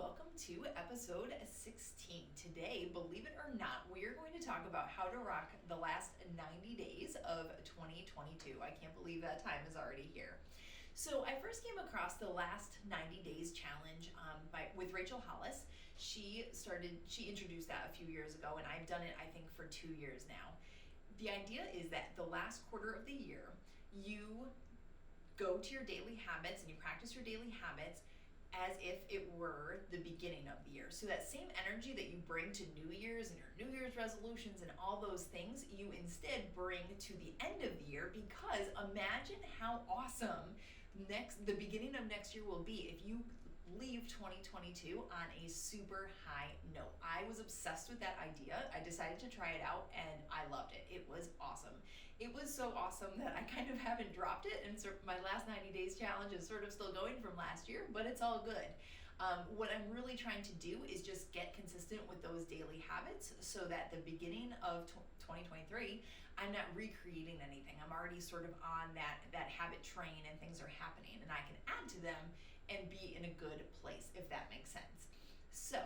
welcome to episode 16. Today, believe it or not, we are going to talk about how to rock the last 90 days of 2022. I can't believe that time is already here. So I first came across the last 90 days challenge with Rachel Hollis. She introduced that a few years ago, and I've done it, I think, for 2 years now. The idea is that the last quarter of the year, you go to your daily habits and you practice your daily habits as if it were the beginning of the year. So that same energy that you bring to New Year's and your New Year's resolutions and all those things, you instead bring to the end of the year, because imagine how awesome the beginning of next year will be if you leave 2022 on a super high note. I was obsessed with that idea. I decided to try it out and I loved it. It was awesome. It was so awesome that I kind of haven't dropped it, and so my last 90 days challenge is sort of still going from last year, but it's all good. What I'm really trying to do is just get consistent with those daily habits so that the beginning of 2023, I'm not recreating anything. I'm already sort of on that habit train and things are happening, and I can add to them and be in a good place, if that makes sense. So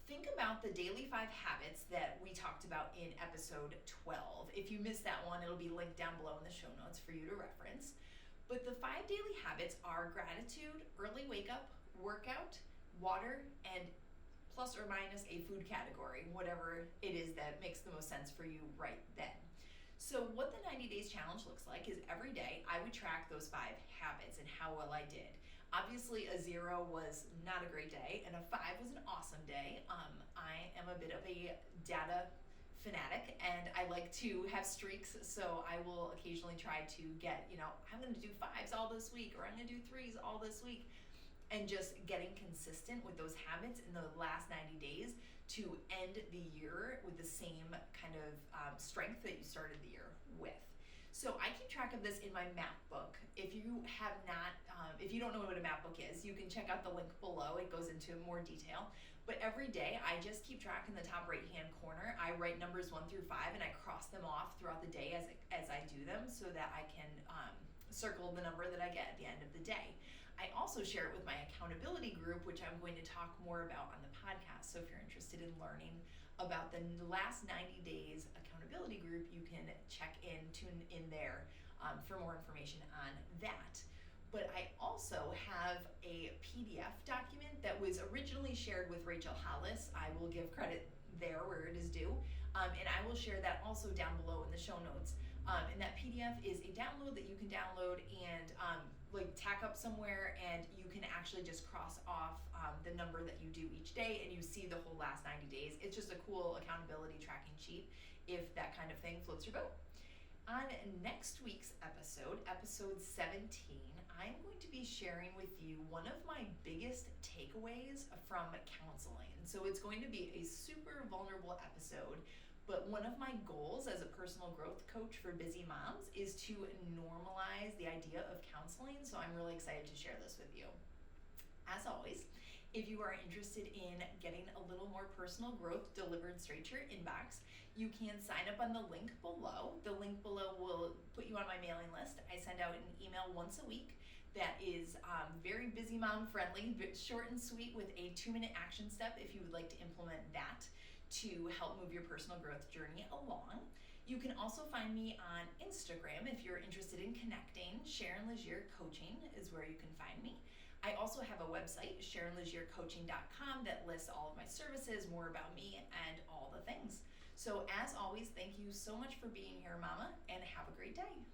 think about the daily 5 habits that we talked about in episode 12. If you missed that one, it'll be linked down below in the show notes for you to reference. But the 5 daily habits are gratitude, early wake up, workout, water, and plus or minus a food category, whatever it is that makes the most sense for you right then. So what the 90 days challenge looks like is every day I would track those 5 habits and how well I did. Obviously a 0 was not a great day and a 5 was an awesome day. I am a bit of a data fanatic and I like to have streaks, so I will occasionally try to get, I'm going to do 5s all this week, or I'm going to do 3s all this week. And just getting consistent with those habits in the last 90 days to end the year with the same kind of strength that you started the year with. So I keep track of this in my map book. If you have not, if you don't know what a map book is, you can check out the link below. It goes into more detail. But every day I just keep track in the top right-hand corner. I write numbers 1 through 5 and I cross them off throughout the day as I do them so that I can circle the number that I get at the end of the day. I also share it with my accountability group, which I'm going to talk more about on the podcast. So if you're interested in learning about the last 90 days accountability group, you can tune in there for more information on that. But I also have a PDF document that was originally shared with Rachel Hollis. I will give credit there where it is due. And I will share that also down below in the show notes. And that PDF is a download that you can download and tack up somewhere, and you can actually just cross off the number that you do each day and you see the whole last 90 days. It's just a cool accountability tracking sheet if that kind of thing floats your boat. On next week's episode 17, I'm going to be sharing with you one of my biggest takeaways from counseling. So it's going to be a super vulnerable episode, but one of my goals as a personal growth coach for busy moms is to normalize the idea of counseling. So I'm really excited to share this with you. As always, if you are interested in getting a little more personal growth delivered straight to your inbox, you can sign up on the link below. The link below will put you on my mailing list. I send out an email once a week that is very busy mom friendly, short and sweet, with a 2-minute action step if you would like to implement that to help move your personal growth journey along. You can also find me on Instagram if you're interested in connecting. Sharon Legier Coaching is where you can find me. I also have a website, SharonLegierCoaching.com, that lists all of my services, more about me, and all the things. So as always, thank you so much for being here, Mama, and have a great day.